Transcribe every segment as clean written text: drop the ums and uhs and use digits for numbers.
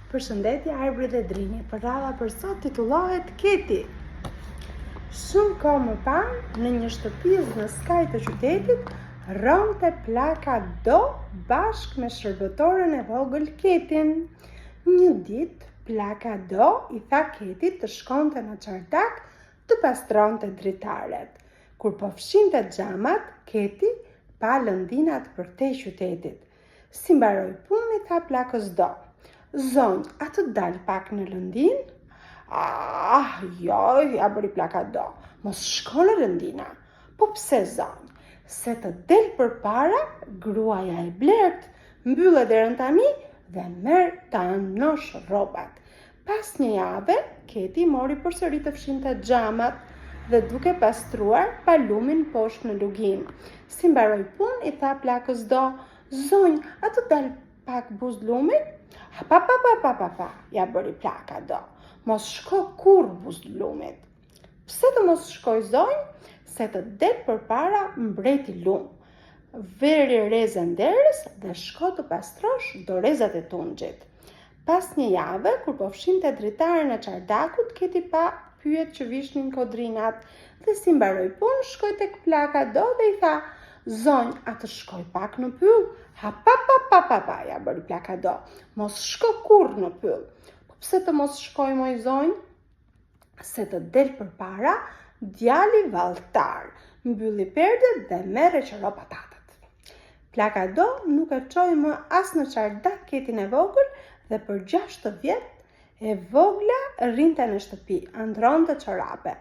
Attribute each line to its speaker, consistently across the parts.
Speaker 1: Përshëndetje Arbëri dhe Drini, përralla për sot titullohet Keti. Shumë kohë më parë, në një shtëpis në skaj të qytetit, rronte plaka Do bashkë me shërbëtoren e vogël Ketin. Një ditë, plaka Do i tha Ketit të shkonte në çardak të pastronte dritaret. Kur po fshinte xhamat, Keti pa lëndinat përtej qytetit. Si mbaroi punën, tha plakës Do: "Zonjë, a të dal pak në lëndin?" Jo, ja bëri plaka Do, mos shko në lëndina." "Po pse, zonjë?" "Se të del përpara gruaja e blert, mbyllë derën tani dhe merr ta anosh rrobat." Pas një jave, Keti mori përsëri të fshinte xhamat dhe duke pastruar pa lumin poshtë në lugin. Si mbaroi punën, i tha plakës Do: "Zonjë, a të dal pak buz lumit?" Pa, ja bëri plaka Do, mos shko kur buz lumit." "Pse të mos shkoj, zonjë?" "Se të del përpara mbreti lum. Veri rezën derës dhe shko të pastrosh dorezat e tunxhit." Pas një jave, kur po fshinte dritaren e çardakut, Keti pa pyet që vishnin kodrinat dhe si mbaroi punën, shkoi tek plaka Do dhe i tha: "Zonjë, a të shkoj pak në pyll?" Pa, ja bëri plaka Do, mos shko kur në pyll." "Po pse të mos shkoj, moj zonjë?" "Se të del përpara djali valltar, mbylli perdet dhe merre që ro patatet." Plaka Do nuk e çoi më as në çardak Ketin e vogël dhe për 6 vjet e vogla rrinte në shtëpi, andronte çorape,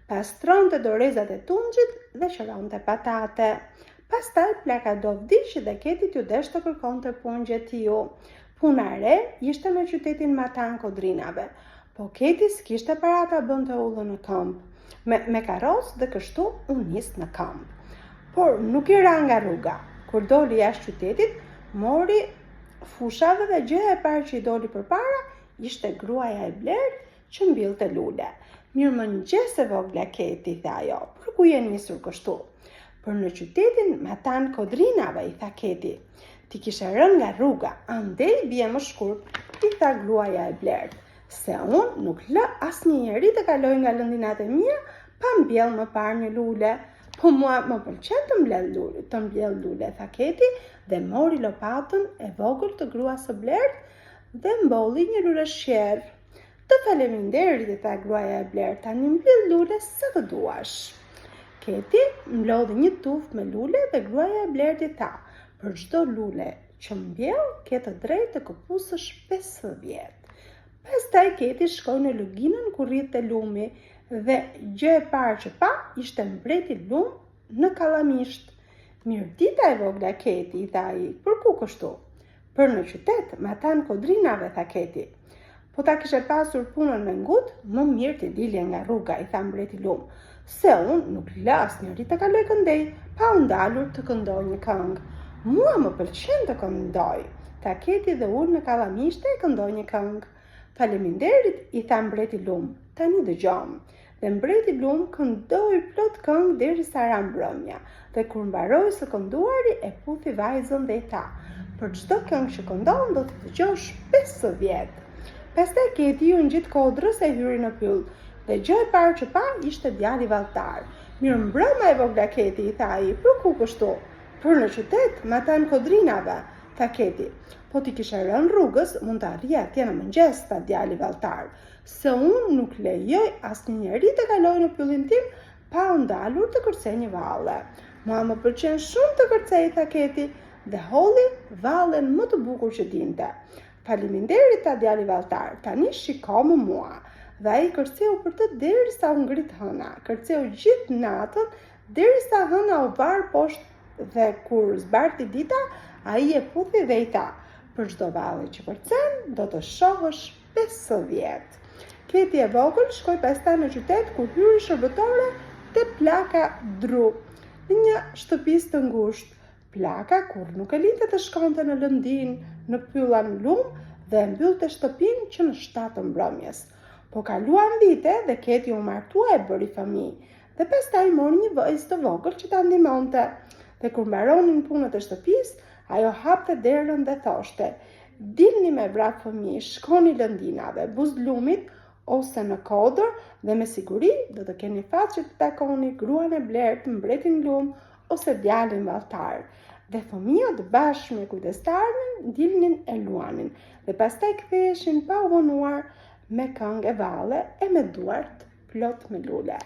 Speaker 1: pastronte dorezat e tunxhit dhe qëronte patate. Pastaj plaka Do vdiq dhe Ketit ju desh të kërkonte punë gjetiju. Puna e re ishte në qytetin Matan Kodrinave, po Keti s'kishte para ta bënte ullën në këmbë me karrocë dhe kështu u nis në këmbë. Por nuk i ra nga rruga. Kur doli jashtë qytetit, mori fushave dhe gjëja e parë që i doli përpara ishte gruaja e blert që mbillte lule. "Mirëmëngjes e vogla Keti", tha ajo, "për ku je nisur kështu?" "Për në qytetin Matan Kodrinave", i tha Keti. "Ti kishe rënë nga rruga, andej bie më shkurt", i tha gruaja e blert, "se unë nuk lë asnjë njeri të kaloj nga lëndinat e mia pa mbjell më parë një lule." "Po mua më pëlqen të mbjell lule", tha Keti dhe mori lopatën e vogël të gruas së blert dhe mbolli një lule shqer. "Të faleminderit", i tha gruaja e blert, "tani mbjell lule sa të duash." Keti mblodhi një tufë me lule dhe gruaja e blert i tha: "Për çdo lule që mbjell, ke të drejtë të këpusësh 5 vjet." Pastaj Keti shkoi në luginën ku rrinte lumi dhe gjë e parë që pa ishte mbreti lum në kallamisht. "Mirëdita e vogla Keti", i tha ai, "për ku kështu?" "Për në qytet, Matan Kodrinave", tha Keti. "Po ta kishe pasur punën me ngut, më mirë ti dilje nga rruga", i tha mbreti lum, "se unë nuk lë asnjëri të kaloj këndej pa u ndalur të këndoj një këngë." "Mua më pëlqen të këndoj", tha Keti dhe ul në kallamishte e këndoi një këngë. "Faleminderit", i tha mbreti lum, "tani dëgjom." Dhe mbreti lum këndoi plot këngë derisa ra mbrëmja, dhe kur mbaroi së kënduari e puthi vajzën dhe i tha: "Për çdo këngë që këndon do të dëgjosh 5 vjet." Pastaj Keti ju ngjit kodrës e hyri në pyll dhe gjë e parë që pa ishte djali valltar. "Mirëmbrëma e vogla Keti", i tha ai, "për ku kështu?" "Për në qytet, Matan Kodrinave", tha Keti. "Po ti kishe rënë rrugës, mund të arrije atje në mëngjes", tha djali valltar, "se unë nuk lejoj asnjë njeri të kalojë në pyllin tim pa u ndalur të kërcej një valle." "Mua më pëlqen shumë të kërcej", tha Keti dhe holli vallen më të bukur që dinte. "Faleminderit", tha djali valltar, "tani shiko më mua." Dhe ai kërceu për të derisa u ngrit hëna, kërceu gjithë natën derisa hëna u var poshtë dhe kur zbarti dita, ai e puthi dhe i tha: "Për çdo valle që kërcen, do të shohësh 5 vjet." Keti e vogël shkoi pastaj në qytet ku hyri shërbëtore te plaka Dru, në një shtëpis të ngushtë. Plaka kur nuk e linte të shkonte në lëndin, në pyllan lum dhe e mbyllte shtëpinë që në 7 mbrëmjes. Po kaluan vite dhe Keti u martua e bëri fëmijë dhe pastaj mori një vajzë të vogël që ta ndihmonte. Dhe kur mbaronin punët e shtëpisë, ajo hapte derën dhe thoshte: dilni me vrap fëmijë, shkoni lëndinave, buzlumit ose në Kodër dhe me siguri do të keni fat që të takoni gruan e blertë, mbretin lum ose djalin valltar. Dhe fëmijët bashkë me kujdestarën dilnin e luanin dhe pastaj ktheheshin pa u vonuar me këngë e valle e me duart plot me lule.